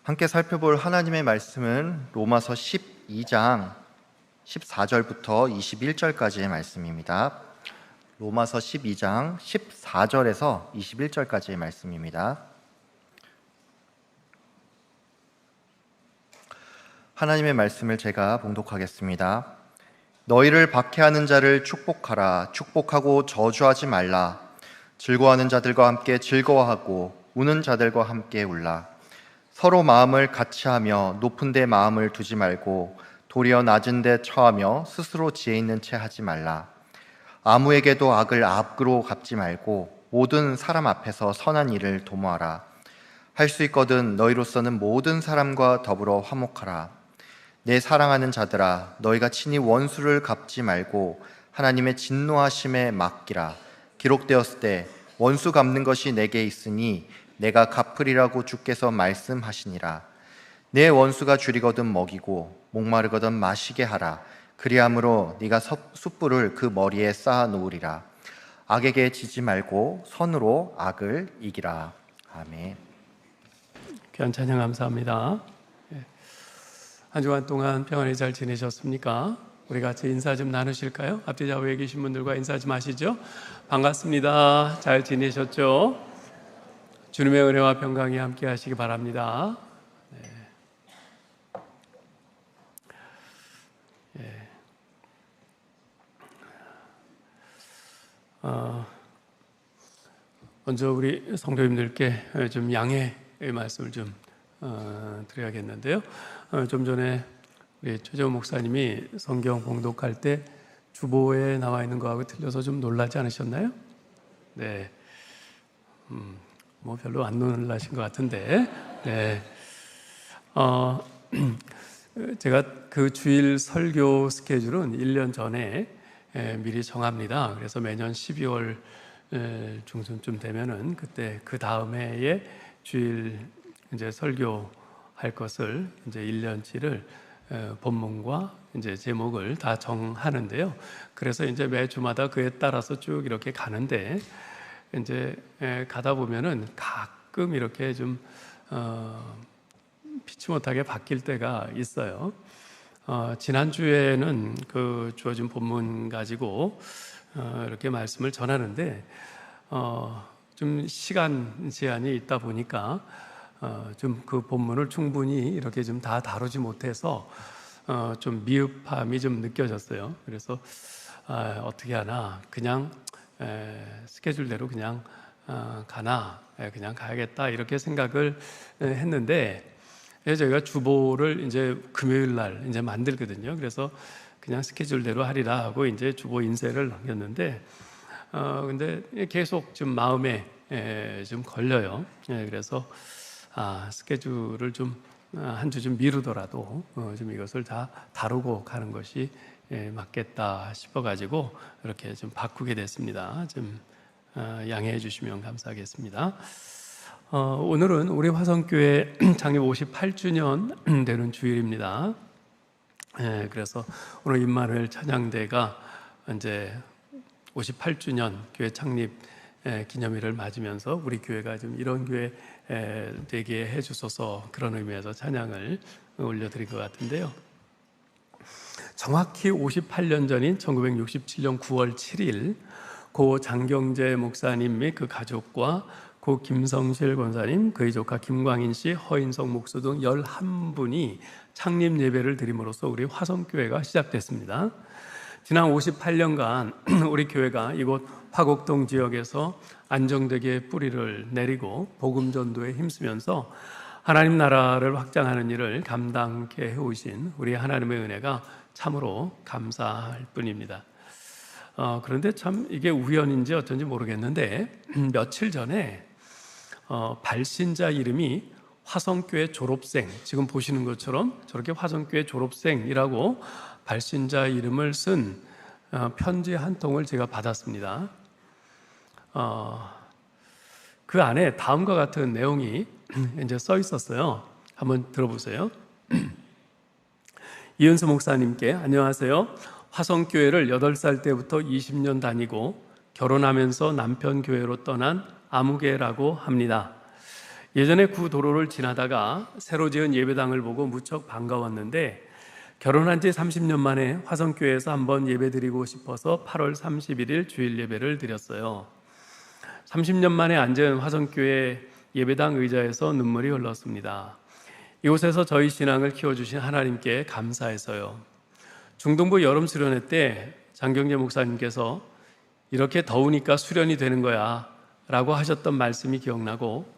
함께 살펴볼 하나님의 말씀은 로마서 12장 14절부터 21절까지의 말씀입니다. 로마서 12장 14절에서 21절까지의 말씀입니다. 하나님의 말씀을 제가 봉독하겠습니다. 너희를 박해하는 자를 축복하라. 축복하고 저주하지 말라. 즐거워하는 자들과 함께 즐거워하고 우는 자들과 함께 울라. 서로 마음을 같이하며 높은 데 마음을 두지 말고 도리어 낮은 데 처하며 스스로 지혜 있는 채 하지 말라. 아무에게도 악을 악으로 갚지 말고 모든 사람 앞에서 선한 일을 도모하라. 할 수 있거든 너희로서는 모든 사람과 더불어 화목하라. 내 사랑하는 자들아, 너희가 친히 원수를 갚지 말고 하나님의 진노하심에 맡기라. 기록되었을 때 원수 갚는 것이 내게 있으니 내가 갚으리라고 주께서 말씀하시니라. 내 원수가 줄이거든 먹이고 목마르거든 마시게 하라. 그리함으로 네가 숯불을 그 머리에 쌓아 놓으리라. 악에게 지지 말고 선으로 악을 이기라. 아멘. 귀한 찬양 감사합니다. 한 주간 동안 평안히 잘 지내셨습니까? 우리 같이 인사 좀 나누실까요? 앞뒤 좌우에 계신 분들과 인사 좀 하시죠. 반갑습니다. 잘 지내셨죠? 주님의 은혜와 평강이 함께 하시기 바랍니다. 먼저 우리 성도님들께 좀 양해의 말씀을 좀 드려야겠는데요. 좀 전에 우리 최재호 목사님이 성경 봉독할 때 주보에 나와 있는 거하고 틀려서 좀 놀라지 않으셨나요? 네, 뭐 별로 안 놀라신 것 같은데, 네, 제가 그 주일 설교 스케줄은 1년 전에 미리 정합니다. 그래서 매년 12월 중순쯤 되면은 그때 그 다음 해에 주일 이제 설교할 것을 이제 1년치를 본문과 이제 제목을 다 정하는데요. 그래서 이제 매 주마다 그에 따라서 쭉 이렇게 가는데 이제 가다 보면은 가끔 이렇게 좀 피치 못하게 바뀔 때가 있어요. 지난주에는 그 주어진 본문 가지고 이렇게 말씀을 전하는데 좀 시간 제한이 있다 보니까 좀 그 본문을 충분히 이렇게 좀 다 다루지 못해서 좀 미흡함이 좀 느껴졌어요. 그래서 어떻게 하나 그냥 스케줄대로 그냥 가나 그냥 가야겠다 이렇게 생각을 했는데 저희가 주보를 이제 금요일 날 이제 만들거든요. 그래서 그냥 스케줄대로 하리라 하고 이제 주보 인쇄를 남겼는데 근데 계속 좀 마음에 좀 걸려요. 그래서 스케줄을 좀 한 주 좀 미루더라도 좀 이것을 다 다루고 가는 것이 맞겠다 싶어가지고 이렇게 좀 바꾸게 됐습니다. 좀 양해해 주시면 감사하겠습니다. 오늘은 우리 화성교회 창립 58주년 되는 주일입니다. 그래서 오늘 임마누엘 찬양대가 이제 58주년 교회 창립 기념일을 맞으면서 우리 교회가 좀 이런 교회 되게 해주소서 그런 의미에서 찬양을 올려드린 것 같은데요. 정확히 58년 전인 1967년 9월 7일 고 장경재 목사님 및 그 가족과 고 김성실 권사님, 그의 조카 김광인 씨, 허인성 목수 등 11분이 창립 예배를 드림으로써 우리 화성교회가 시작됐습니다. 지난 58년간 우리 교회가 이곳 화곡동 지역에서 안정되게 뿌리를 내리고 복음 전도에 힘쓰면서 하나님 나라를 확장하는 일을 감당케 해오신 우리 하나님의 은혜가 참으로 감사할 뿐입니다. 그런데 참 이게 우연인지 어쩐지 모르겠는데 며칠 전에 발신자 이름이 화성교회 졸업생, 지금 보시는 것처럼 저렇게 화성교회 졸업생이라고 발신자 이름을 쓴 편지 한 통을 제가 받았습니다. 그 안에 다음과 같은 내용이 이제 써 있었어요. 한번 들어보세요. 이은수 목사님께 안녕하세요. 화성교회를 8살 때부터 20년 다니고 결혼하면서 남편 교회로 떠난 아무개라고 합니다. 예전에 그 도로를 지나다가 새로 지은 예배당을 보고 무척 반가웠는데 결혼한 지 30년 만에 화성교회에서 한번 예배드리고 싶어서 8월 31일 주일 예배를 드렸어요. 30년 만에 앉은 화성교회 예배당 의자에서 눈물이 흘렀습니다. 이곳에서 저희 신앙을 키워주신 하나님께 감사해서요. 중동부 여름 수련회 때 장경재 목사님께서 이렇게 더우니까 수련이 되는 거야 라고 하셨던 말씀이 기억나고,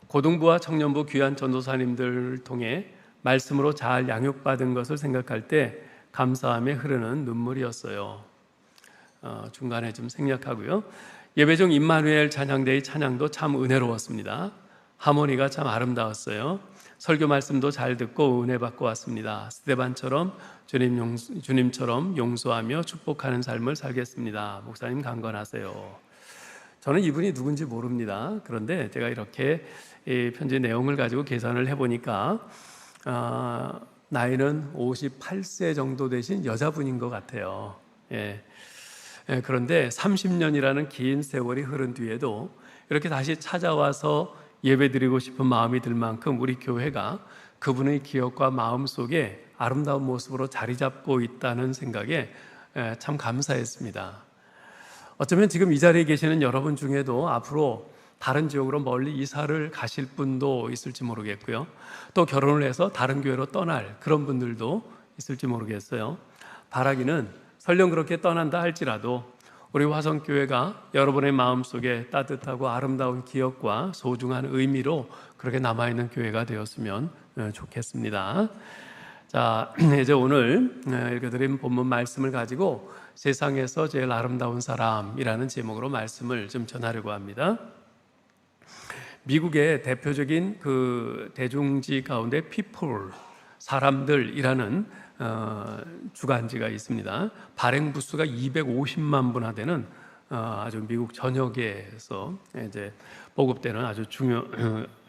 고등부와 청년부 귀한 전도사님들을 통해 말씀으로 잘 양육받은 것을 생각할 때 감사함에 흐르는 눈물이었어요. 중간에 좀 생략하고요. 예배 중 임마누엘 찬양대의 찬양도 참 은혜로웠습니다. 하모니가 참 아름다웠어요. 설교 말씀도 잘 듣고 은혜 받고 왔습니다. 스데반처럼 주님처럼 용서하며 축복하는 삶을 살겠습니다. 목사님 강건하세요. 저는 이분이 누군지 모릅니다. 그런데 제가 이렇게 이 편지 내용을 가지고 계산을 해보니까 나이는 58세 정도 되신 여자분인 것 같아요. 그런데 30년이라는 긴 세월이 흐른 뒤에도 이렇게 다시 찾아와서 예배드리고 싶은 마음이 들 만큼 우리 교회가 그분의 기억과 마음 속에 아름다운 모습으로 자리 잡고 있다는 생각에 참 감사했습니다. 어쩌면 지금 이 자리에 계시는 여러분 중에도 앞으로 다른 지역으로 멀리 이사를 가실 분도 있을지 모르겠고요. 또 결혼을 해서 다른 교회로 떠날 그런 분들도 있을지 모르겠어요. 바라기는 설령 그렇게 떠난다 할지라도 우리 화성교회가 여러분의 마음속에 따뜻하고 아름다운 기억과 소중한 의미로 그렇게 남아있는 교회가 되었으면 좋겠습니다. 자, 이제 오늘 읽어드린 본문 말씀을 가지고 세상에서 제일 아름다운 사람이라는 제목으로 말씀을 좀 전하려고 합니다. 미국의 대표적인 그 대중지 가운데 people, 사람들이라는 주간지가 있습니다. 발행 부수가 250만 부나 되는 아주 미국 전역에서 이제 보급되는 아주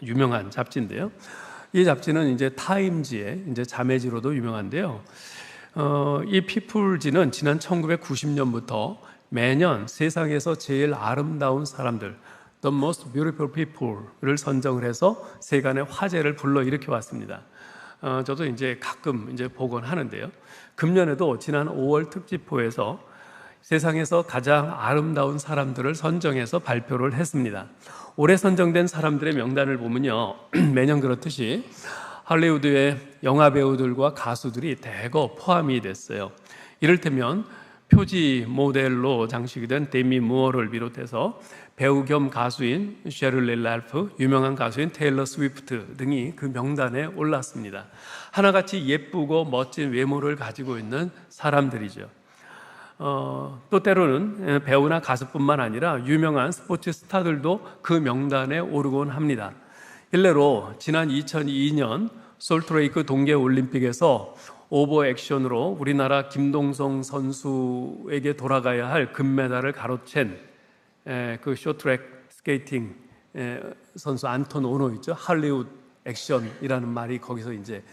유명한 잡지인데요. 이 잡지는 이제 타임지의 이제 자매지로도 유명한데요. 이 피플지는 지난 1990년부터 매년 세상에서 제일 아름다운 사람들, The Most Beautiful People를 선정을 해서 세간의 화제를 불러일으켜 왔습니다. 저도 이제 가끔 이제 보곤 하는데요. 금년에도 지난 5월 특집호에서 세상에서 가장 아름다운 사람들을 선정해서 발표를 했습니다. 올해 선정된 사람들의 명단을 보면요, 매년 그렇듯이 할리우드의 영화 배우들과 가수들이 대거 포함이 됐어요. 이를테면 표지 모델로 장식이 된 데미 무어를 비롯해서 배우 겸 가수인 셰를리 랄프, 유명한 가수인 테일러 스위프트 등이 그 명단에 올랐습니다. 하나같이 예쁘고 멋진 외모를 가지고 있는 사람들이죠. 또 때로는 배우나 가수뿐만 아니라 유명한 스포츠 스타들도 그 명단에 오르곤 합니다. 일례로 지난 2002년 솔트레이크 동계올림픽에서 오버 액션으로 우리나라 김동성 선수에게 돌아가야 할 금메달을 가로챈 그 쇼트트랙 스케이팅 선수 안톤 오노 있죠. 할리우드 액션이라는 말이 거기서 이제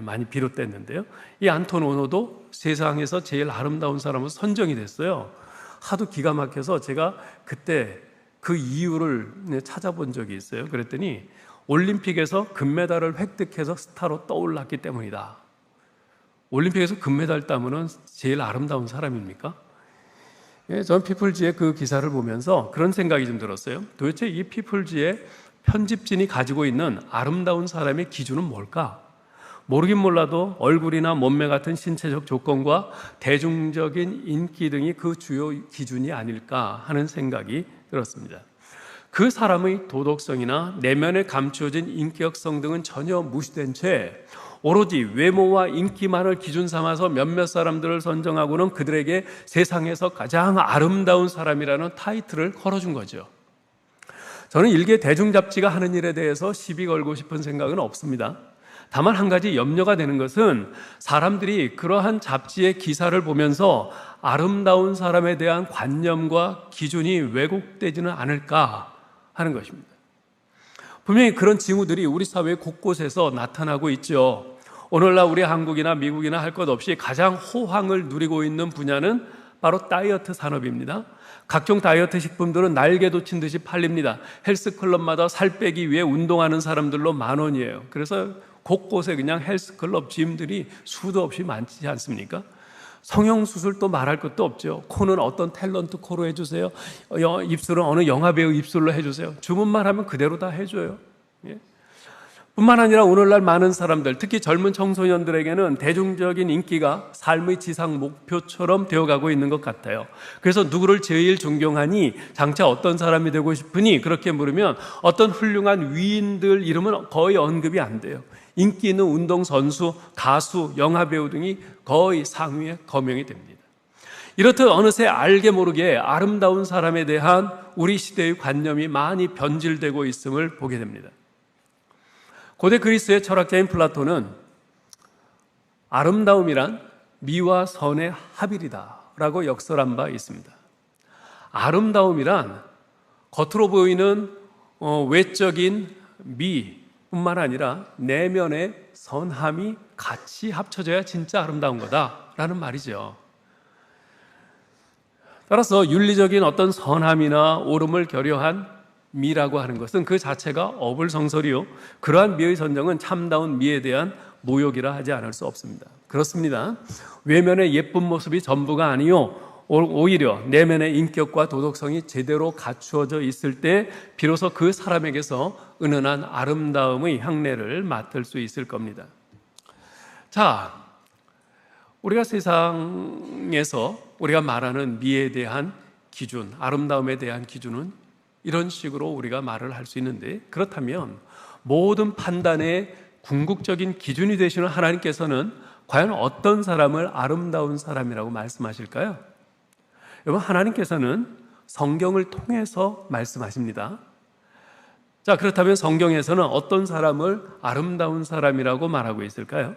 많이 비롯됐는데요. 이 안톤 오노도 세상에서 제일 아름다운 사람으로 선정이 됐어요. 하도 기가 막혀서 제가 그때 그 이유를 찾아본 적이 있어요. 그랬더니 올림픽에서 금메달을 획득해서 스타로 떠올랐기 때문이다. 올림픽에서 금메달 따면은 제일 아름다운 사람입니까? 저는 피플지의 그 기사를 보면서 그런 생각이 좀 들었어요. 도대체 이 피플지의 편집진이 가지고 있는 아름다운 사람의 기준은 뭘까? 모르긴 몰라도 얼굴이나 몸매 같은 신체적 조건과 대중적인 인기 등이 그 주요 기준이 아닐까 하는 생각이 들었습니다. 그 사람의 도덕성이나 내면에 감추어진 인격성 등은 전혀 무시된 채 오로지 외모와 인기만을 기준 삼아서 몇몇 사람들을 선정하고는 그들에게 세상에서 가장 아름다운 사람이라는 타이틀을 걸어준 거죠. 저는 일개 대중잡지가 하는 일에 대해서 시비 걸고 싶은 생각은 없습니다. 다만 한 가지 염려가 되는 것은 사람들이 그러한 잡지의 기사를 보면서 아름다운 사람에 대한 관념과 기준이 왜곡되지는 않을까 하는 것입니다. 분명히 그런 징후들이 우리 사회 곳곳에서 나타나고 있죠. 오늘날 우리 한국이나 미국이나 할 것 없이 가장 호황을 누리고 있는 분야는 바로 다이어트 산업입니다. 각종 다이어트 식품들은 날개 돋친 듯이 팔립니다. 헬스클럽마다 살 빼기 위해 운동하는 사람들로 10,000원이에요. 그래서 곳곳에 그냥 헬스클럽 짐들이 수도 없이 많지 않습니까? 성형수술도 말할 것도 없죠. 코는 어떤 탤런트 코로 해주세요. 입술은 어느 영화배우 입술로 해주세요. 주문만 하면 그대로 다 해줘요. 예? 뿐만 아니라 오늘날 많은 사람들, 특히 젊은 청소년들에게는 대중적인 인기가 삶의 지상 목표처럼 되어가고 있는 것 같아요. 그래서 누구를 제일 존경하니, 장차 어떤 사람이 되고 싶으니 그렇게 물으면 어떤 훌륭한 위인들 이름은 거의 언급이 안 돼요. 인기 있는 운동선수, 가수, 영화배우 등이 거의 상위에 거명이 됩니다. 이렇듯 어느새 알게 모르게 아름다운 사람에 대한 우리 시대의 관념이 많이 변질되고 있음을 보게 됩니다. 고대 그리스의 철학자인 플라톤은 아름다움이란 미와 선의 합일이다 라고 역설한 바 있습니다. 아름다움이란 겉으로 보이는 외적인 미 뿐만 아니라 내면의 선함이 같이 합쳐져야 진짜 아름다운 거다라는 말이죠. 따라서 윤리적인 어떤 선함이나 옳음을 결여한 미라고 하는 것은 그 자체가 어불성설이요, 그러한 미의 선정은 참다운 미에 대한 모욕이라 하지 않을 수 없습니다. 그렇습니다. 외면의 예쁜 모습이 전부가 아니요, 오히려 내면의 인격과 도덕성이 제대로 갖추어져 있을 때 비로소 그 사람에게서 은은한 아름다움의 향내를 맡을 수 있을 겁니다. 자, 우리가 세상에서 우리가 말하는 미에 대한 기준, 아름다움에 대한 기준은 이런 식으로 우리가 말을 할 수 있는데, 그렇다면 모든 판단의 궁극적인 기준이 되시는 하나님께서는 과연 어떤 사람을 아름다운 사람이라고 말씀하실까요? 여러분, 하나님께서는 성경을 통해서 말씀하십니다. 자, 그렇다면 성경에서는 어떤 사람을 아름다운 사람이라고 말하고 있을까요?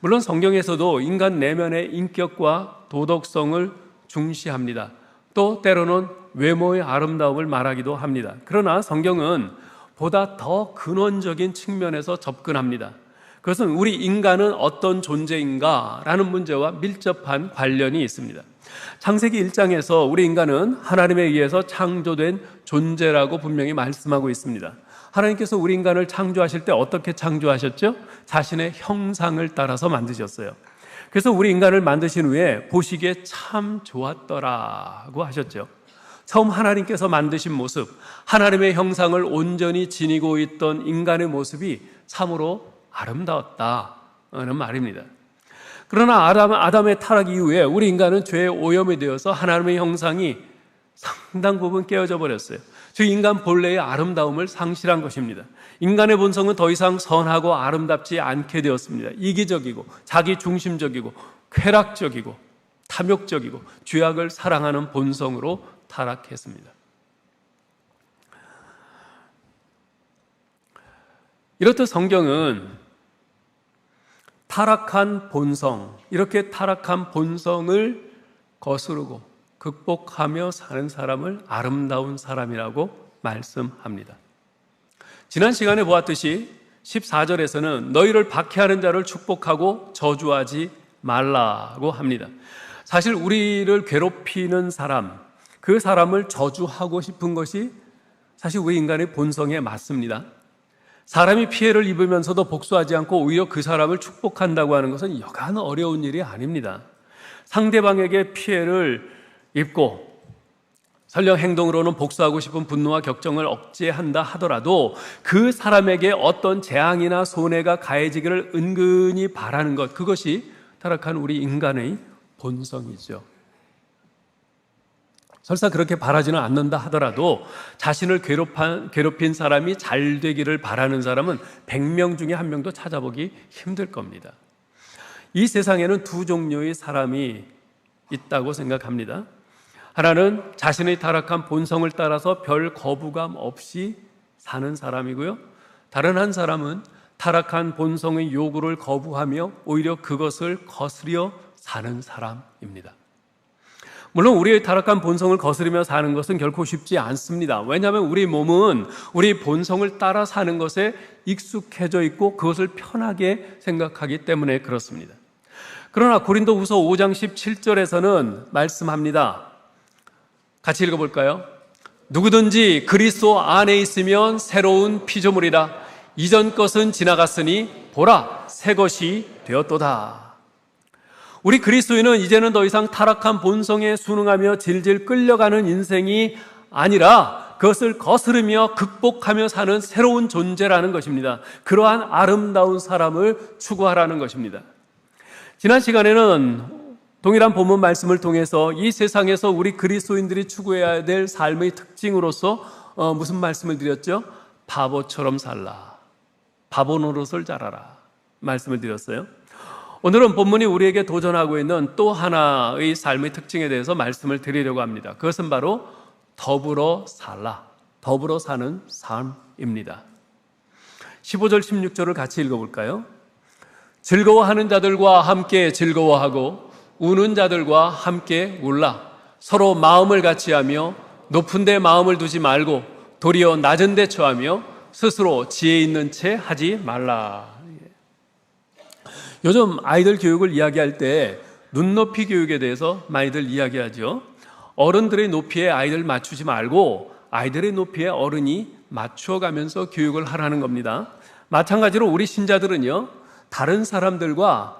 물론 성경에서도 인간 내면의 인격과 도덕성을 중시합니다. 또 때로는 외모의 아름다움을 말하기도 합니다. 그러나 성경은 보다 더 근원적인 측면에서 접근합니다. 그것은 우리 인간은 어떤 존재인가라는 문제와 밀접한 관련이 있습니다. 창세기 1장에서 우리 인간은 하나님에 의해서 창조된 존재라고 분명히 말씀하고 있습니다. 하나님께서 우리 인간을 창조하실 때 어떻게 창조하셨죠? 자신의 형상을 따라서 만드셨어요. 그래서 우리 인간을 만드신 후에 보시기에 참 좋았더라고 하셨죠. 처음 하나님께서 만드신 모습, 하나님의 형상을 온전히 지니고 있던 인간의 모습이 참으로 아름다웠다는 말입니다. 그러나 아담의 타락 이후에 우리 인간은 죄의 오염이 되어서 하나님의 형상이 상당 부분 깨어져 버렸어요. 즉 인간 본래의 아름다움을 상실한 것입니다. 인간의 본성은 더 이상 선하고 아름답지 않게 되었습니다. 이기적이고 자기중심적이고 쾌락적이고 탐욕적이고 죄악을 사랑하는 본성으로 타락했습니다. 이렇듯 성경은 타락한 본성, 이렇게 타락한 본성을 거스르고 극복하며 사는 사람을 아름다운 사람이라고 말씀합니다. 지난 시간에 보았듯이 14절에서는 너희를 박해하는 자를 축복하고 저주하지 말라고 합니다. 사실 우리를 괴롭히는 사람, 그 사람을 저주하고 싶은 것이 사실 우리 인간의 본성에 맞습니다. 사람이 피해를 입으면서도 복수하지 않고 오히려 그 사람을 축복한다고 하는 것은 여간 어려운 일이 아닙니다. 상대방에게 피해를 입고 설령 행동으로는 복수하고 싶은 분노와 격정을 억제한다 하더라도 그 사람에게 어떤 재앙이나 손해가 가해지기를 은근히 바라는 것, 그것이 타락한 우리 인간의 본성이죠. 설사 그렇게 바라지는 않는다 하더라도 자신을 괴롭힌 사람이 잘 되기를 바라는 사람은 100명 중에 1명도 찾아보기 힘들 겁니다. 이 세상에는 두 종류의 사람이 있다고 생각합니다. 하나는 자신의 타락한 본성을 따라서 별 거부감 없이 사는 사람이고요, 다른 한 사람은 타락한 본성의 요구를 거부하며 오히려 그것을 거스려 사는 사람입니다. 물론 우리의 타락한 본성을 거스르며 사는 것은 결코 쉽지 않습니다. 왜냐하면 우리 몸은 우리 본성을 따라 사는 것에 익숙해져 있고 그것을 편하게 생각하기 때문에 그렇습니다. 그러나 고린도후서 5장 17절에서는 말씀합니다. 같이 읽어볼까요? 누구든지 그리스도 안에 있으면 새로운 피조물이라. 이전 것은 지나갔으니 보라, 새 것이 되었도다. 우리 그리스도인은 이제는 더 이상 타락한 본성에 순응하며 질질 끌려가는 인생이 아니라 그것을 거스르며 극복하며 사는 새로운 존재라는 것입니다. 그러한 아름다운 사람을 추구하라는 것입니다. 지난 시간에는 동일한 본문 말씀을 통해서 이 세상에서 우리 그리스도인들이 추구해야 될 삶의 특징으로서 무슨 말씀을 드렸죠? 바보처럼 살라. 바보 노릇을 잘하라. 말씀을 드렸어요. 오늘은 본문이 우리에게 도전하고 있는 또 하나의 삶의 특징에 대해서 말씀을 드리려고 합니다. 그것은 바로 더불어 살라. 더불어 사는 삶입니다. 15절 16절을 같이 읽어볼까요? 즐거워하는 자들과 함께 즐거워하고 우는 자들과 함께 울라. 서로 마음을 같이하며 높은 데 마음을 두지 말고 도리어 낮은 데 처하며 스스로 지혜 있는 채 하지 말라. 요즘 아이들 교육을 이야기할 때 눈높이 교육에 대해서 많이들 이야기하죠. 어른들의 높이에 아이들 맞추지 말고 아이들의 높이에 어른이 맞추어가면서 교육을 하라는 겁니다. 마찬가지로 우리 신자들은요, 다른 사람들과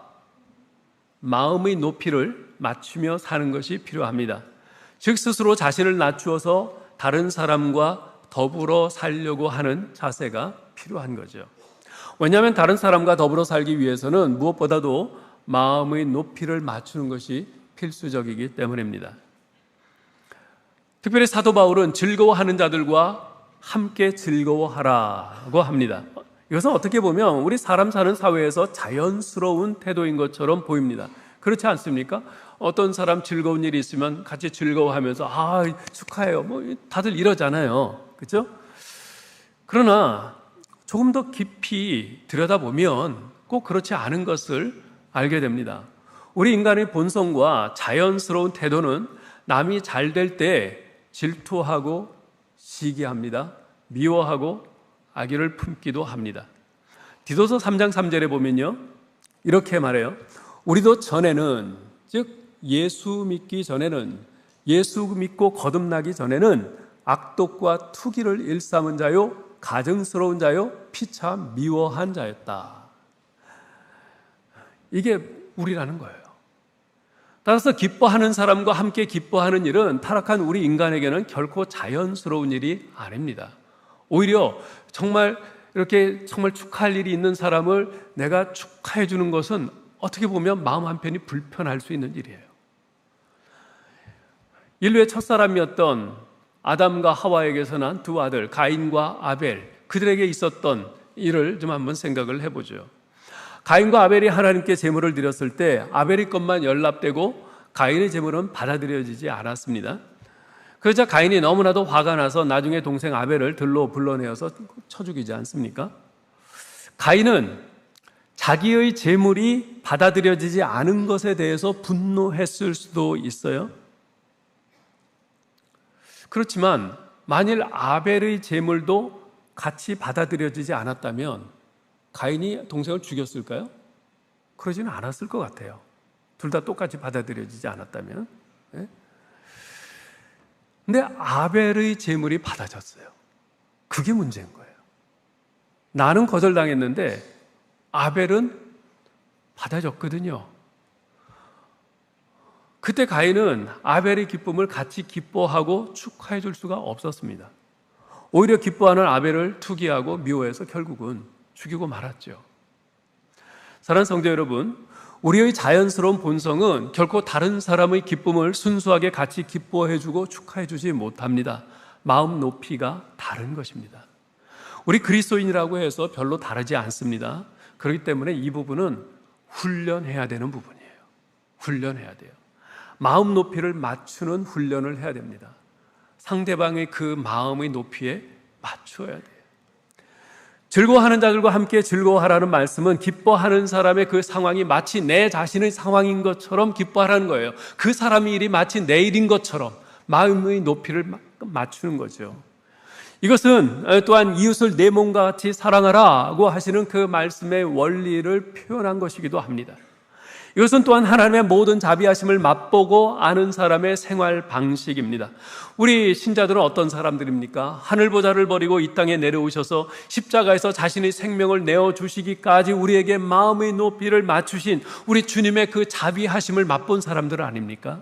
마음의 높이를 맞추며 사는 것이 필요합니다. 즉 스스로 자신을 낮추어서 다른 사람과 더불어 살려고 하는 자세가 필요한 거죠. 왜냐하면 다른 사람과 더불어 살기 위해서는 무엇보다도 마음의 높이를 맞추는 것이 필수적이기 때문입니다. 특별히 사도 바울은 즐거워하는 자들과 함께 즐거워하라고 합니다. 이것은 어떻게 보면 우리 사람 사는 사회에서 자연스러운 태도인 것처럼 보입니다. 그렇지 않습니까? 어떤 사람 즐거운 일이 있으면 같이 즐거워하면서 축하해요. 다들 이러잖아요. 그렇죠? 그러나 조금 더 깊이 들여다보면 꼭 그렇지 않은 것을 알게 됩니다. 우리 인간의 본성과 자연스러운 태도는 남이 잘 될 때 질투하고 시기합니다. 미워하고 악의를 품기도 합니다. 디도서 3장 3절에 보면요, 이렇게 말해요. 우리도 전에는, 즉 예수 믿기 전에는, 예수 믿고 거듭나기 전에는 악독과 투기를 일삼은 자요, 가증스러운 자요, 피차 미워한 자였다. 이게 우리라는 거예요. 따라서 기뻐하는 사람과 함께 기뻐하는 일은 타락한 우리 인간에게는 결코 자연스러운 일이 아닙니다. 오히려 정말 이렇게 정말 축하할 일이 있는 사람을 내가 축하해 주는 것은 어떻게 보면 마음 한편이 불편할 수 있는 일이에요. 인류의 첫사람이었던 아담과 하와에게서 난 두 아들 가인과 아벨, 그들에게 있었던 일을 좀 한번 생각을 해보죠. 가인과 아벨이 하나님께 제물을 드렸을 때 아벨의 것만 연락되고 가인의 제물은 받아들여지지 않았습니다. 그러자 가인이 너무나도 화가 나서 나중에 동생 아벨을 들로 불러내어서 쳐 죽이지 않습니까? 가인은 자기의 제물이 받아들여지지 않은 것에 대해서 분노했을 수도 있어요. 그렇지만 만일 아벨의 제물도 같이 받아들여지지 않았다면 가인이 동생을 죽였을까요? 그러지는 않았을 것 같아요. 둘 다 똑같이 받아들여지지 않았다면. 근데 아벨의 제물이 받아졌어요. 그게 문제인 거예요. 나는 거절당했는데 아벨은 받아졌거든요. 그때 가인은 아벨의 기쁨을 같이 기뻐하고 축하해 줄 수가 없었습니다. 오히려 기뻐하는 아벨을 투기하고 미워해서 결국은 죽이고 말았죠. 사랑하는 성도 여러분, 우리의 자연스러운 본성은 결코 다른 사람의 기쁨을 순수하게 같이 기뻐해주고 축하해주지 못합니다. 마음 높이가 다른 것입니다. 우리 그리스도인이라고 해서 별로 다르지 않습니다. 그렇기 때문에 이 부분은 훈련해야 되는 부분이에요. 훈련해야 돼요. 마음 높이를 맞추는 훈련을 해야 됩니다. 상대방의 그 마음의 높이에 맞춰야 돼요. 즐거워하는 자들과 함께 즐거워하라는 말씀은 기뻐하는 사람의 그 상황이 마치 내 자신의 상황인 것처럼 기뻐하라는 거예요. 그 사람의 일이 마치 내 일인 것처럼 마음의 높이를 맞추는 거죠. 이것은 또한 이웃을 내 몸과 같이 사랑하라고 하시는 그 말씀의 원리를 표현한 것이기도 합니다. 이것은 또한 하나님의 모든 자비하심을 맛보고 아는 사람의 생활 방식입니다. 우리 신자들은 어떤 사람들입니까? 하늘보좌를 버리고 이 땅에 내려오셔서 십자가에서 자신의 생명을 내어주시기까지 우리에게 마음의 높이를 맞추신 우리 주님의 그 자비하심을 맛본 사람들 아닙니까?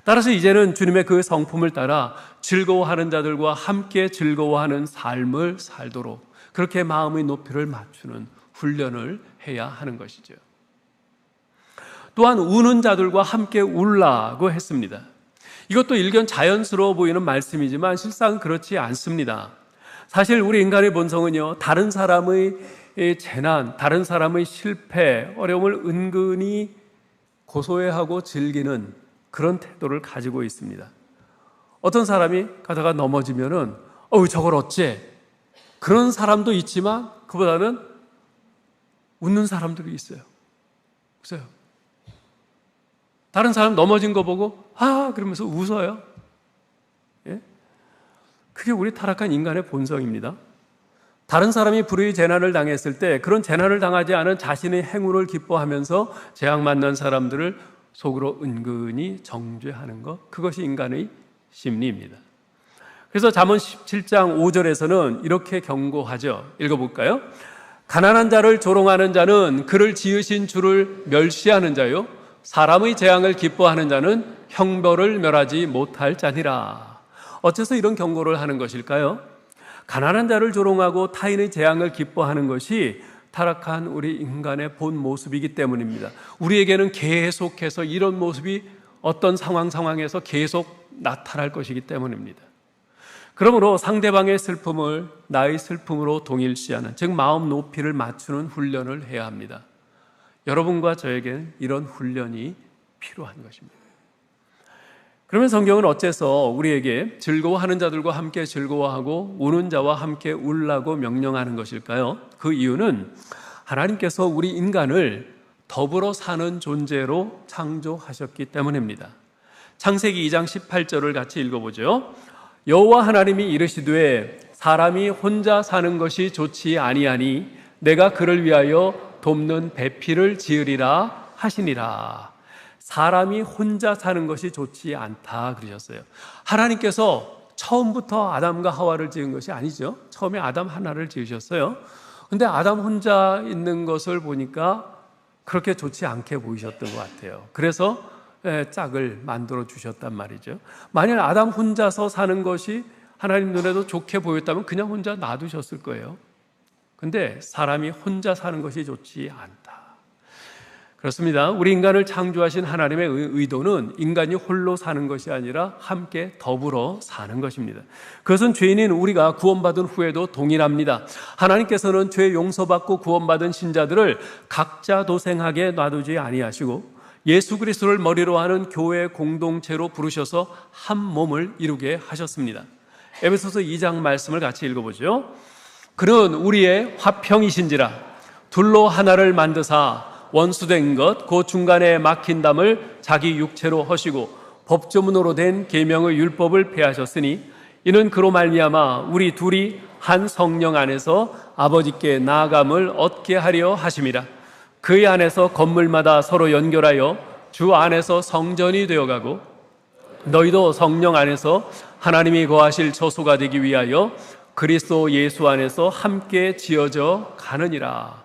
따라서 이제는 주님의 그 성품을 따라 즐거워하는 자들과 함께 즐거워하는 삶을 살도록 그렇게 마음의 높이를 맞추는 훈련을 해야 하는 것이죠. 또한 우는 자들과 함께 울라고 했습니다. 이것도 일견 자연스러워 보이는 말씀이지만 실상 그렇지 않습니다. 사실 우리 인간의 본성은요, 다른 사람의 재난, 다른 사람의 실패, 어려움을 은근히 고소해하고 즐기는 그런 태도를 가지고 있습니다. 어떤 사람이 가다가 넘어지면은 저걸 어째? 그런 사람도 있지만 그보다는 웃는 사람들이 있어요. 보세요. 다른 사람 넘어진 거 보고 그러면서 웃어요. 예? 그게 우리 타락한 인간의 본성입니다. 다른 사람이 불의의 재난을 당했을 때 그런 재난을 당하지 않은 자신의 행운을 기뻐하면서 재앙 만난 사람들을 속으로 은근히 정죄하는 것, 그것이 인간의 심리입니다. 그래서 잠언 17장 5절에서는 이렇게 경고하죠. 읽어볼까요? 가난한 자를 조롱하는 자는 그를 지으신 주를 멸시하는 자요, 사람의 재앙을 기뻐하는 자는 형벌을 멸하지 못할 자니라. 어째서 이런 경고를 하는 것일까요? 가난한 자를 조롱하고 타인의 재앙을 기뻐하는 것이 타락한 우리 인간의 본 모습이기 때문입니다. 우리에게는 계속해서 이런 모습이 어떤 상황에서 계속 나타날 것이기 때문입니다. 그러므로 상대방의 슬픔을 나의 슬픔으로 동일시하는, 즉 마음 높이를 맞추는 훈련을 해야 합니다. 여러분과 저에게는 이런 훈련이 필요한 것입니다. 그러면 성경은 어째서 우리에게 즐거워하는 자들과 함께 즐거워하고 우는 자와 함께 울라고 명령하는 것일까요? 그 이유는 하나님께서 우리 인간을 더불어 사는 존재로 창조하셨기 때문입니다. 창세기 2장 18절을 같이 읽어보죠. 여호와 하나님이 이르시되 사람이 혼자 사는 것이 좋지 아니하니 내가 그를 위하여 돕는 배필을 지으리라 하시니라. 사람이 혼자 사는 것이 좋지 않다 그러셨어요. 하나님께서 처음부터 아담과 하와를 지은 것이 아니죠. 처음에 아담 하나를 지으셨어요. 근데 아담 혼자 있는 것을 보니까 그렇게 좋지 않게 보이셨던 것 같아요. 그래서 짝을 만들어 주셨단 말이죠. 만약 아담 혼자서 사는 것이 하나님 눈에도 좋게 보였다면 그냥 혼자 놔두셨을 거예요. 근데 사람이 혼자 사는 것이 좋지 않다. 그렇습니다. 우리 인간을 창조하신 하나님의 의도는 인간이 홀로 사는 것이 아니라 함께 더불어 사는 것입니다. 그것은 죄인인 우리가 구원받은 후에도 동일합니다. 하나님께서는 죄 용서받고 구원받은 신자들을 각자 도생하게 놔두지 아니하시고 예수 그리스도를 머리로 하는 교회 공동체로 부르셔서 한 몸을 이루게 하셨습니다. 에베소서 2장 말씀을 같이 읽어보죠. 그는 우리의 화평이신지라 둘로 하나를 만드사 원수된 것 그 중간에 막힌 담을 자기 육체로 허시고 법조문으로 된 계명의 율법을 폐하셨으니 이는 그로 말미암아 우리 둘이 한 성령 안에서 아버지께 나아감을 얻게 하려 하심이라. 그의 안에서 건물마다 서로 연결하여 주 안에서 성전이 되어가고 너희도 성령 안에서 하나님이 거하실 처소가 되기 위하여 그리스도 예수 안에서 함께 지어져 가느니라.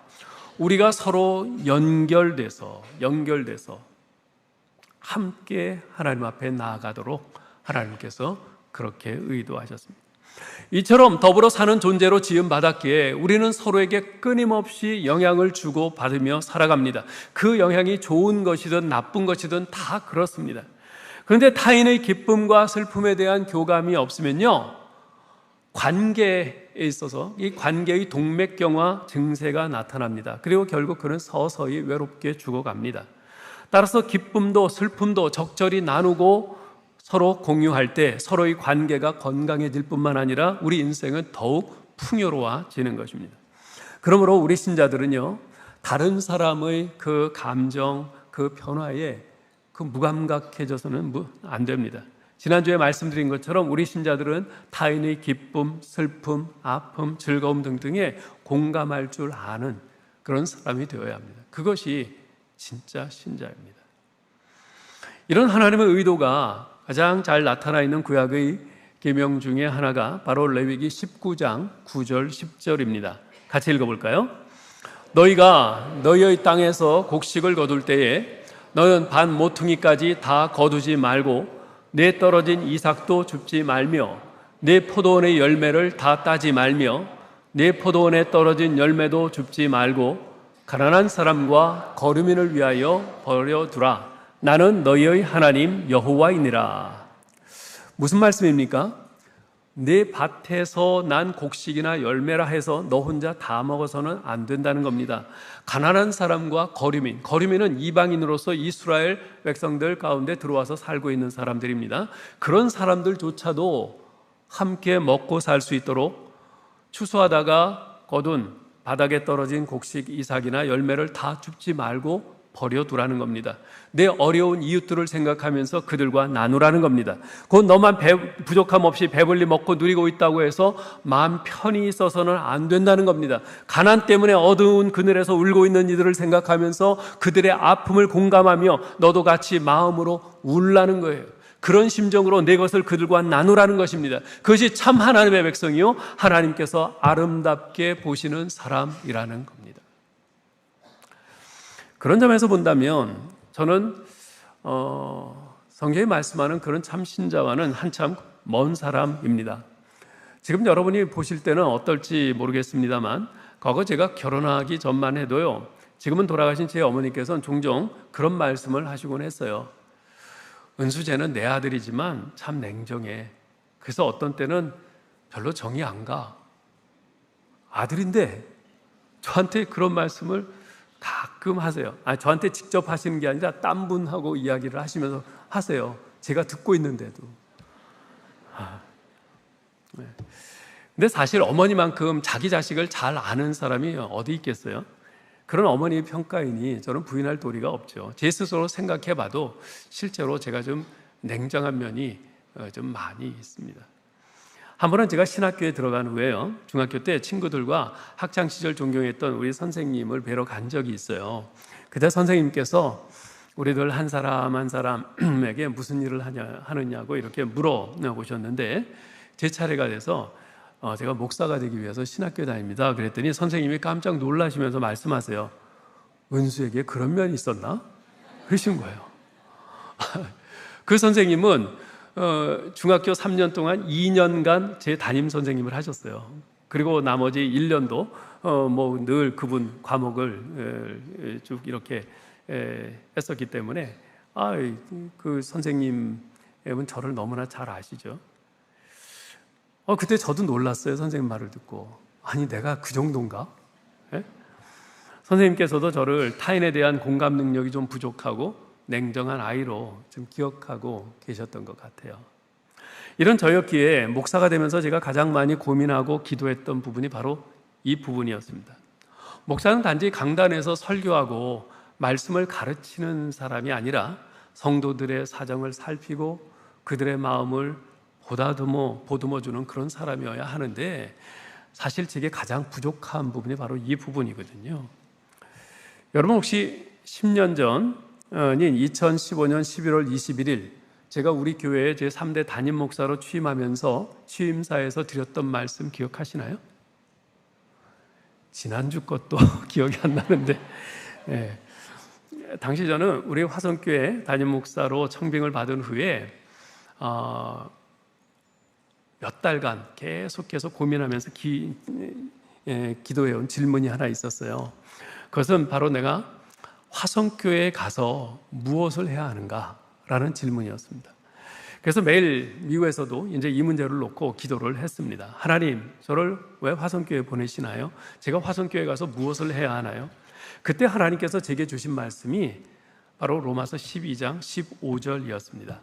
우리가 서로 연결돼서 함께 하나님 앞에 나아가도록 하나님께서 그렇게 의도하셨습니다. 이처럼 더불어 사는 존재로 지음받았기에 우리는 서로에게 끊임없이 영향을 주고 받으며 살아갑니다. 그 영향이 좋은 것이든 나쁜 것이든 다 그렇습니다. 그런데 타인의 기쁨과 슬픔에 대한 교감이 없으면요, 관계에 있어서 이 관계의 동맥경화 증세가 나타납니다. 그리고 결국 그는 서서히 외롭게 죽어갑니다. 따라서 기쁨도 슬픔도 적절히 나누고 서로 공유할 때 서로의 관계가 건강해질 뿐만 아니라 우리 인생은 더욱 풍요로워지는 것입니다. 그러므로 우리 신자들은요, 다른 사람의 그 감정, 그 변화에 그 무감각해져서는 안 됩니다. 지난주에 말씀드린 것처럼 우리 신자들은 타인의 기쁨, 슬픔, 아픔, 즐거움 등등에 공감할 줄 아는 그런 사람이 되어야 합니다. 그것이 진짜 신자입니다. 이런 하나님의 의도가 가장 잘 나타나 있는 구약의 계명 중에 하나가 바로 레위기 19장 9절 10절입니다. 같이 읽어볼까요? 너희가 너희의 땅에서 곡식을 거둘 때에 너는 반 모퉁이까지 다 거두지 말고 내 떨어진 이삭도 줍지 말며 내 포도원의 열매를 다 따지 말며 내 포도원에 떨어진 열매도 줍지 말고 가난한 사람과 거류민을 위하여 버려두라. 나는 너희의 하나님 여호와이니라. 무슨 말씀입니까? 내 밭에서 난 곡식이나 열매라 해서 너 혼자 다 먹어서는 안 된다는 겁니다. 가난한 사람과 거류민, 거류민은 이방인으로서 이스라엘 백성들 가운데 들어와서 살고 있는 사람들입니다. 그런 사람들조차도 함께 먹고 살 수 있도록 추수하다가 거둔 바닥에 떨어진 곡식 이삭이나 열매를 다 줍지 말고 버려두라는 겁니다. 내 어려운 이웃들을 생각하면서 그들과 나누라는 겁니다. 곧 너만 부족함 없이 배불리 먹고 누리고 있다고 해서 마음 편히 있어서는 안 된다는 겁니다. 가난 때문에 어두운 그늘에서 울고 있는 이들을 생각하면서 그들의 아픔을 공감하며 너도 같이 마음으로 울라는 거예요. 그런 심정으로 내 것을 그들과 나누라는 것입니다. 그것이 참 하나님의 백성이요 하나님께서 아름답게 보시는 사람이라는 겁니다. 그런 점에서 본다면 저는 성경이 말씀하는 그런 참 신자와는 한참 먼 사람입니다. 지금 여러분이 보실 때는 어떨지 모르겠습니다만 과거 제가 결혼하기 전만 해도요, 지금은 돌아가신 제 어머니께서는 종종 그런 말씀을 하시곤 했어요. 은수쟤는 내 아들이지만 참 냉정해. 그래서 어떤 때는 별로 정이 안 가. 아들인데 저한테 그런 말씀을 가끔 하세요. 저한테 직접 하시는 게 아니라 딴 분하고 이야기를 하시면서 하세요. 제가 듣고 있는데도. 네. 근데 사실 어머니만큼 자기 자식을 잘 아는 사람이 어디 있겠어요? 그런 어머니 평가이니 저는 부인할 도리가 없죠. 제 스스로 생각해 봐도 실제로 제가 좀 냉정한 면이 좀 많이 있습니다. 한 번은 제가 신학교에 들어간 후에요, 중학교 때 친구들과 학창시절 존경했던 우리 선생님을 뵈러 간 적이 있어요. 그때 선생님께서 우리들 한 사람 한 사람에게 무슨 일을 하느냐고 이렇게 물어보셨는데 제 차례가 돼서 제가 목사가 되기 위해서 신학교에 다닙니다. 그랬더니 선생님이 깜짝 놀라시면서 말씀하세요. 은수에게 그런 면이 있었나? 그러신 거예요. 그 선생님은 중학교 3년 동안 2년간 제 담임 선생님을 하셨어요. 그리고 나머지 1년도 뭐 늘 그분 과목을 쭉 이렇게 했었기 때문에 그 선생님은 저를 너무나 잘 아시죠. 그때 저도 놀랐어요. 선생님 말을 듣고. 아니 내가 그 정도인가? 예? 선생님께서도 저를 타인에 대한 공감 능력이 좀 부족하고 냉정한 아이로 좀 기억하고 계셨던 것 같아요. 이런 저였기에 목사가 되면서 제가 가장 많이 고민하고 기도했던 부분이 바로 이 부분이었습니다. 목사는 단지 강단에서 설교하고 말씀을 가르치는 사람이 아니라 성도들의 사정을 살피고 그들의 마음을 보듬어주는 그런 사람이어야 하는데 사실 제게 가장 부족한 부분이 바로 이 부분이거든요. 여러분 혹시 10년 전인 2015년 11월 21일 제가 우리 교회에 제 3대 담임 목사로 취임하면서 취임사에서 드렸던 말씀 기억하시나요? 지난주 것도 기억이 안 나는데 당시 저는 우리 화성교회 담임 목사로 청빙을 받은 후에 몇 달간 계속해서 고민하면서 기도해온 질문이 하나 있었어요. 그것은 바로 내가 화성교회에 가서 무엇을 해야 하는가라는 질문이었습니다. 그래서 매일 미국에서도 이제 이 문제를 놓고 기도를 했습니다. 하나님, 저를 왜 화성교회에 보내시나요? 제가 화성교회에 가서 무엇을 해야 하나요? 그때 하나님께서 제게 주신 말씀이 바로 로마서 12장 15절이었습니다.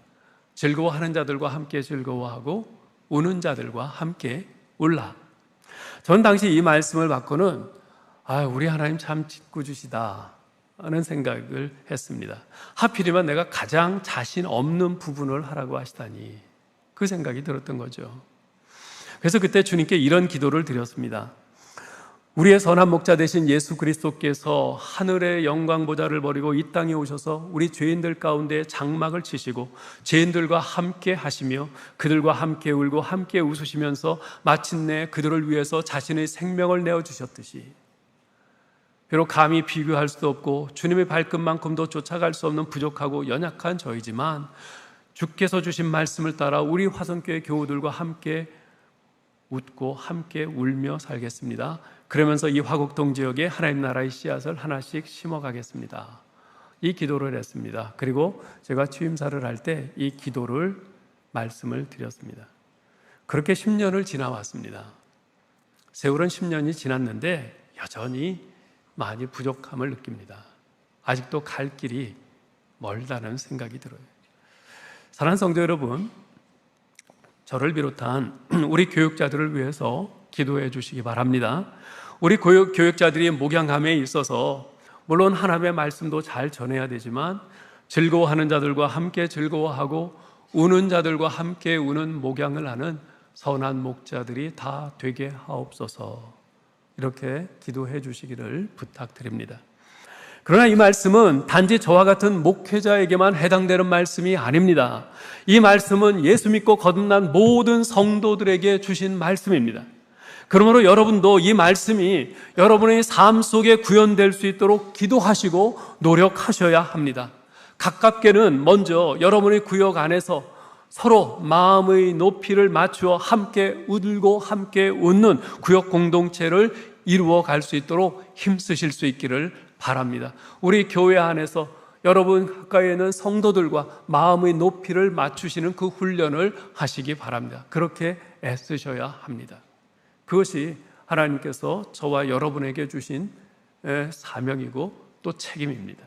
즐거워하는 자들과 함께 즐거워하고 우는 자들과 함께 울라. 전 당시 이 말씀을 받고는 우리 하나님 참 짓궂으시다 하는 생각을 했습니다. 하필이면 내가 가장 자신 없는 부분을 하라고 하시다니 그 생각이 들었던 거죠. 그래서 그때 주님께 이런 기도를 드렸습니다. 우리의 선한 목자 되신 예수 그리스도께서 하늘의 영광 보좌를 버리고 이 땅에 오셔서 우리 죄인들 가운데 장막을 치시고 죄인들과 함께 하시며 그들과 함께 울고 함께 웃으시면서 마침내 그들을 위해서 자신의 생명을 내어주셨듯이, 비록 감히 비교할 수도 없고 주님의 발끝만큼도 쫓아갈 수 없는 부족하고 연약한 저희지만 주께서 주신 말씀을 따라 우리 화성교회 교우들과 함께 웃고 함께 울며 살겠습니다. 그러면서 이 화곡동 지역에 하나님 나라의 씨앗을 하나씩 심어가겠습니다. 이 기도를 했습니다. 그리고 제가 취임사를 할 때 이 기도를 말씀을 드렸습니다. 그렇게 10년을 지나왔습니다. 세월은 10년이 지났는데 여전히 많이 부족함을 느낍니다. 아직도 갈 길이 멀다는 생각이 들어요. 사랑하는 성도 여러분, 저를 비롯한 우리 교육자들을 위해서 기도해 주시기 바랍니다. 우리 교육자들이 목양함에 있어서 물론 하나님의 말씀도 잘 전해야 되지만 즐거워하는 자들과 함께 즐거워하고 우는 자들과 함께 우는 목양을 하는 선한 목자들이 다 되게 하옵소서, 이렇게 기도해 주시기를 부탁드립니다. 그러나 이 말씀은 단지 저와 같은 목회자에게만 해당되는 말씀이 아닙니다. 이 말씀은 예수 믿고 거듭난 모든 성도들에게 주신 말씀입니다. 그러므로 여러분도 이 말씀이 여러분의 삶 속에 구현될 수 있도록 기도하시고 노력하셔야 합니다. 가깝게는 먼저 여러분의 구역 안에서 서로 마음의 높이를 맞추어 함께 울고 함께 웃는 구역 공동체를 이루어 갈 수 있도록 힘쓰실 수 있기를 바랍니다. 우리 교회 안에서 여러분 가까이에 있는 성도들과 마음의 높이를 맞추시는 그 훈련을 하시기 바랍니다. 그렇게 애쓰셔야 합니다. 그것이 하나님께서 저와 여러분에게 주신 사명이고 또 책임입니다.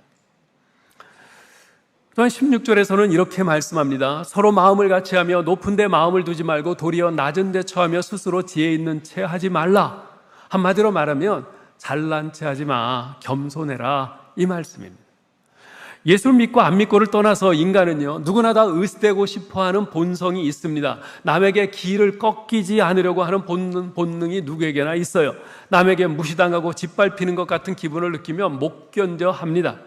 또한 16절에서는 이렇게 말씀합니다. 서로 마음을 같이 하며 높은 데 마음을 두지 말고 도리어 낮은 데 처하며 스스로 지혜 있는 채 하지 말라. 한마디로 말하면 잘난 체 하지 마, 겸손해라, 이 말씀입니다. 예수를 믿고 안 믿고를 떠나서 인간은요, 누구나 다 의식되고 싶어하는 본성이 있습니다. 남에게 기를 꺾이지 않으려고 하는 본능이 누구에게나 있어요. 남에게 무시당하고 짓밟히는 것 같은 기분을 느끼면 못 견뎌 합니다.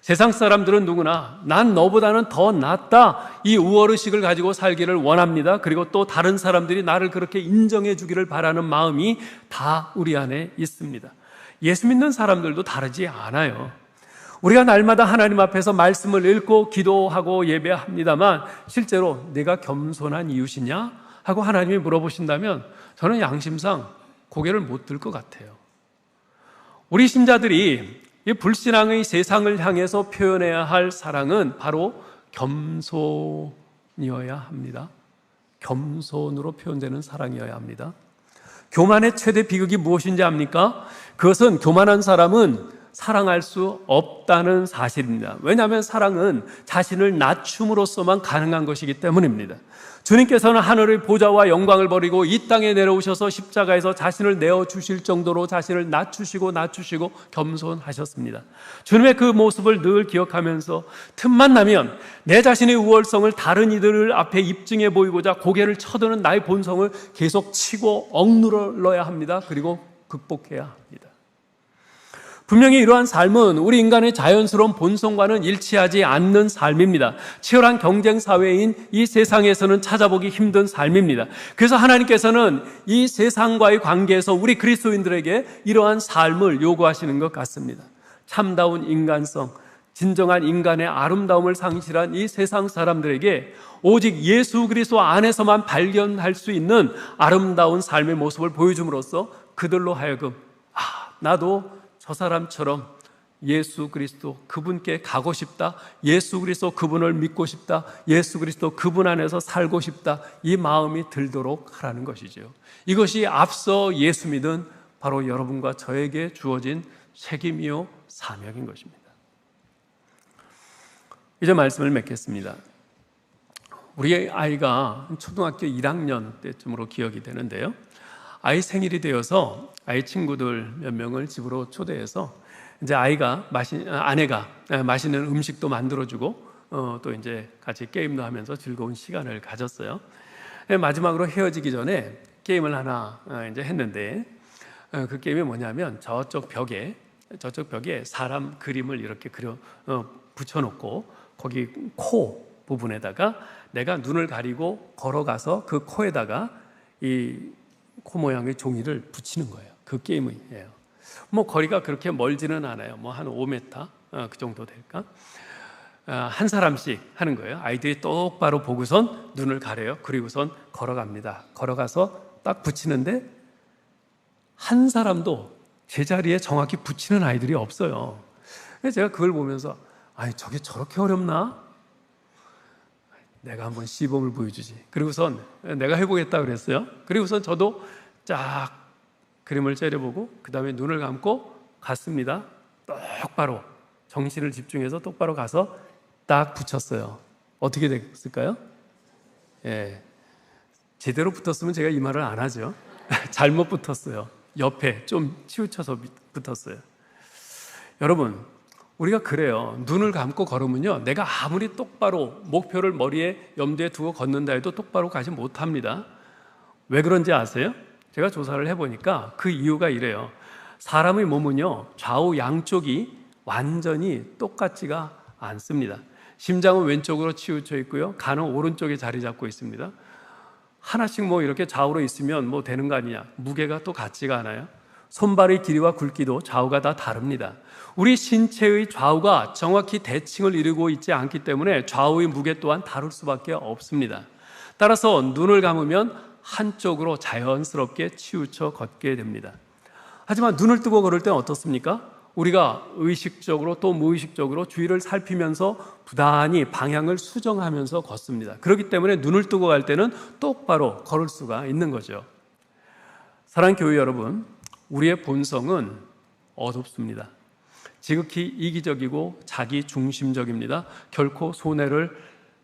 세상 사람들은 누구나 난 너보다는 더 낫다, 이 우월의식을 가지고 살기를 원합니다. 그리고 또 다른 사람들이 나를 그렇게 인정해 주기를 바라는 마음이 다 우리 안에 있습니다. 예수 믿는 사람들도 다르지 않아요. 우리가 날마다 하나님 앞에서 말씀을 읽고 기도하고 예배합니다만 실제로 내가 겸손한 이웃이냐 하고 하나님이 물어보신다면 저는 양심상 고개를 못 들 것 같아요. 우리 신자들이 이 불신앙의 세상을 향해서 표현해야 할 사랑은 바로 겸손이어야 합니다. 겸손으로 표현되는 사랑이어야 합니다. 교만의 최대 비극이 무엇인지 압니까? 그것은 교만한 사람은 사랑할 수 없다는 사실입니다. 왜냐하면 사랑은 자신을 낮춤으로써만 가능한 것이기 때문입니다. 주님께서는 하늘의 보좌와 영광을 버리고 이 땅에 내려오셔서 십자가에서 자신을 내어주실 정도로 자신을 낮추시고 겸손하셨습니다. 주님의 그 모습을 늘 기억하면서 틈만 나면 내 자신의 우월성을 다른 이들 앞에 입증해 보이고자 고개를 쳐드는 나의 본성을 계속 치고 억눌러야 합니다. 그리고 극복해야 합니다. 분명히 이러한 삶은 우리 인간의 자연스러운 본성과는 일치하지 않는 삶입니다. 치열한 경쟁 사회인 이 세상에서는 찾아보기 힘든 삶입니다. 그래서 하나님께서는 이 세상과의 관계에서 우리 그리스도인들에게 이러한 삶을 요구하시는 것 같습니다. 참다운 인간성, 진정한 인간의 아름다움을 상실한 이 세상 사람들에게 오직 예수 그리스도 안에서만 발견할 수 있는 아름다운 삶의 모습을 보여줌으로써 그들로 하여금 나도 저 사람처럼 예수 그리스도 그분께 가고 싶다, 예수 그리스도 그분을 믿고 싶다, 예수 그리스도 그분 안에서 살고 싶다, 이 마음이 들도록 하라는 것이죠. 이것이 앞서 예수 믿은 바로 여러분과 저에게 주어진 책임이요 사명인 것입니다. 이제 말씀을 맺겠습니다. 우리 아이가 초등학교 1학년 때쯤으로 기억이 되는데요, 아이 생일이 되어서 아이 친구들 몇 명을 집으로 초대해서 이제 아내가 맛있는 음식도 만들어주고 또 이제 같이 게임도 하면서 즐거운 시간을 가졌어요. 마지막으로 헤어지기 전에 게임을 하나 이제 했는데 그 게임이 뭐냐면 저쪽 벽에 사람 그림을 이렇게 붙여놓고 거기 코 부분에다가 내가 눈을 가리고 걸어가서 그 코에다가 이 코 모양의 종이를 붙이는 거예요. 그 게임이에요. 뭐 거리가 그렇게 멀지는 않아요. 뭐 한 5m 그 정도 될까? 한 사람씩 하는 거예요. 아이들이 똑바로 보고선 눈을 가려요. 그리고선 걸어갑니다. 걸어가서 딱 붙이는데 한 사람도 제자리에 정확히 붙이는 아이들이 없어요. 그래서 제가 그걸 보면서 아니 저게 저렇게 어렵나? 내가 한번 시범을 보여주지. 그리고선 내가 해보겠다 그랬어요. 그리고선 저도 쫙 그림을 째려보고 그 다음에 눈을 감고 갔습니다. 똑바로 정신을 집중해서 똑바로 가서 딱 붙였어요. 어떻게 됐을까요? 예, 제대로 붙었으면 제가 이 말을 안 하죠. 잘못 붙었어요. 옆에 좀 치우쳐서 붙었어요. 여러분, 우리가 그래요. 눈을 감고 걸으면요, 내가 아무리 똑바로 목표를 머리에 염두에 두고 걷는다 해도 똑바로 가지 못합니다. 왜 그런지 아세요? 제가 조사를 해보니까 그 이유가 이래요. 사람의 몸은요, 좌우 양쪽이 완전히 똑같지가 않습니다. 심장은 왼쪽으로 치우쳐 있고요, 간은 오른쪽에 자리 잡고 있습니다. 하나씩 뭐 이렇게 좌우로 있으면 뭐 되는 거 아니냐? 무게가 또 같지가 않아요. 손발의 길이와 굵기도 좌우가 다 다릅니다. 우리 신체의 좌우가 정확히 대칭을 이루고 있지 않기 때문에 좌우의 무게 또한 다를 수밖에 없습니다. 따라서 눈을 감으면 한쪽으로 자연스럽게 치우쳐 걷게 됩니다. 하지만 눈을 뜨고 걸을 때는 어떻습니까? 우리가 의식적으로 또 무의식적으로 주위를 살피면서 부단히 방향을 수정하면서 걷습니다. 그렇기 때문에 눈을 뜨고 갈 때는 똑바로 걸을 수가 있는 거죠. 사랑하는 교회 여러분, 우리의 본성은 어둡습니다. 지극히 이기적이고 자기 중심적입니다. 결코 손해를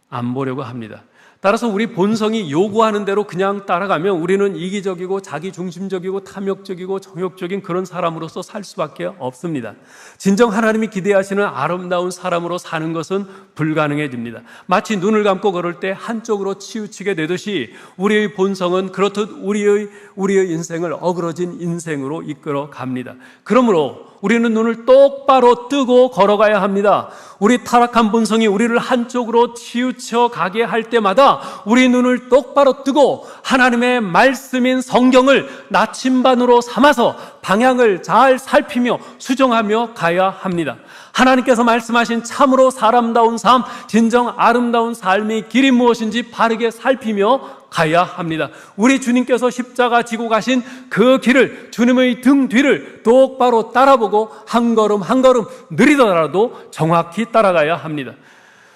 안 보려고 합니다. 따라서 우리 본성이 요구하는 대로 그냥 따라가면 우리는 이기적이고 자기 중심적이고 탐욕적이고 정욕적인 그런 사람으로서 살 수밖에 없습니다. 진정 하나님이 기대하시는 아름다운 사람으로 사는 것은 불가능해집니다. 마치 눈을 감고 걸을 때 한쪽으로 치우치게 되듯이 우리의 본성은 그렇듯 우리의 인생을 어그러진 인생으로 이끌어 갑니다. 그러므로 우리는 눈을 똑바로 뜨고 걸어가야 합니다. 우리 타락한 본성이 우리를 한쪽으로 치우쳐 가게 할 때마다 우리 눈을 똑바로 뜨고 하나님의 말씀인 성경을 나침반으로 삼아서 방향을 잘 살피며 수정하며 가야 합니다. 하나님께서 말씀하신 참으로 사람다운 삶, 진정 아름다운 삶의 길이 무엇인지 바르게 살피며 가야 합니다. 우리 주님께서 십자가 지고 가신 그 길을, 주님의 등 뒤를 똑바로 따라보고 한 걸음 한 걸음 느리더라도 정확히 따라가야 합니다.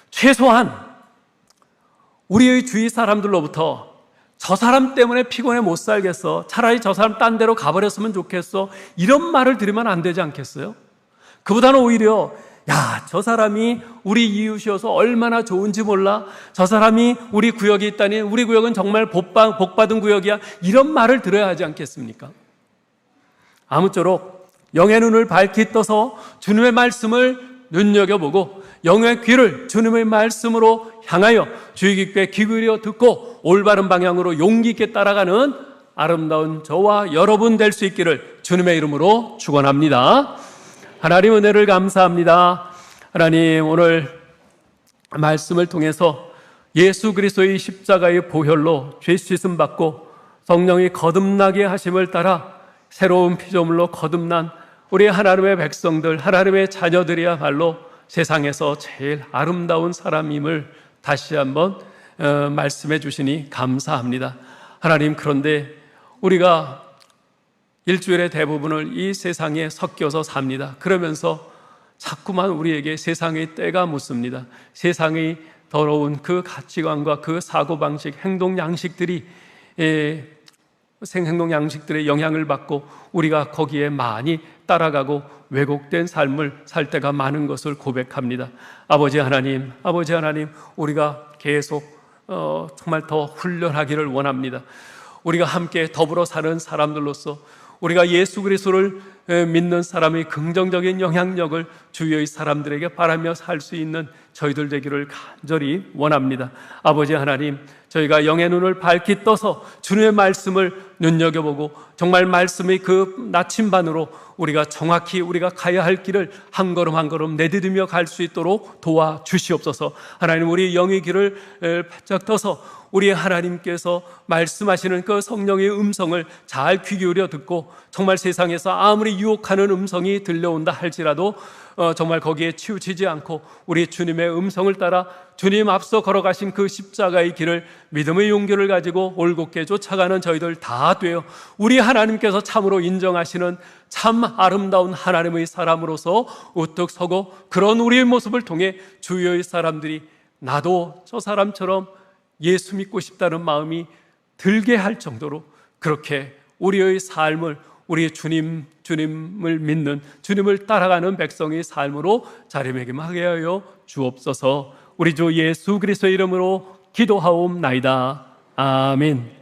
최소한 우리의 주위 사람들로부터 저 사람 때문에 피곤해 못 살겠어, 차라리 저 사람 딴 데로 가버렸으면 좋겠어, 이런 말을 들으면 안 되지 않겠어요? 그보다는 오히려 야, 저 사람이 우리 이웃이어서 얼마나 좋은지 몰라, 저 사람이 우리 구역에 있다니, 우리 구역은 정말 복받은 구역이야, 이런 말을 들어야 하지 않겠습니까? 아무쪼록 영의 눈을 밝히 떠서 주님의 말씀을 눈여겨보고 영의 귀를 주님의 말씀으로 향하여 주의 깊게 귀 기울여 듣고 올바른 방향으로 용기 있게 따라가는 아름다운 저와 여러분 될 수 있기를 주님의 이름으로 축원합니다. 하나님 은혜를 감사합니다. 하나님, 오늘 말씀을 통해서 예수 그리스도의 십자가의 보혈로 죄 씻음 받고 성령이 거듭나게 하심을 따라 새로운 피조물로 거듭난 우리 하나님의 백성들, 하나님의 자녀들이야말로 세상에서 제일 아름다운 사람임을 다시 한번 말씀해 주시니 감사합니다. 하나님, 그런데 우리가 일주일의 대부분을 이 세상에 섞여서 삽니다. 그러면서 자꾸만 우리에게 세상의 때가 묻습니다. 세상의 더러운 그 가치관과 그 사고방식, 행동 양식들의 영향을 받고 우리가 거기에 많이 따라가고 왜곡된 삶을 살 때가 많은 것을 고백합니다. 아버지 하나님, 우리가 계속 정말 더 훈련하기를 원합니다. 우리가 함께 더불어 사는 사람들로서 우리가 예수 그리스도를 믿는 사람의 긍정적인 영향력을 주위의 사람들에게 바라며 살 수 있는 저희들 되기를 간절히 원합니다. 아버지 하나님, 저희가 영의 눈을 밝히 떠서 주님의 말씀을 눈여겨보고 정말 말씀의 그 나침반으로 우리가 정확히 우리가 가야 할 길을 한 걸음 한 걸음 내디디며 갈 수 있도록 도와주시옵소서. 하나님, 우리 영의 길을 바짝 떠서 우리 하나님께서 말씀하시는 그 성령의 음성을 잘 귀 기울여 듣고 정말 세상에서 아무리 유혹하는 음성이 들려온다 할지라도 정말 거기에 치우치지 않고 우리 주님의 음성을 따라 주님 앞서 걸어가신 그 십자가의 길을 믿음의 용기를 가지고 올곧게 쫓아가는 저희들 다 되어 우리 하나님께서 참으로 인정하시는 참 아름다운 하나님의 사람으로서 우뚝 서고 그런 우리의 모습을 통해 주위의 사람들이 나도 저 사람처럼 예수 믿고 싶다는 마음이 들게 할 정도로 그렇게 우리의 삶을 우리 주님을 믿는 주님을 따라가는 백성의 삶으로 자리매김하게 하여 주옵소서. 우리 주 예수 그리스도의 이름으로 기도하옵나이다. 아멘.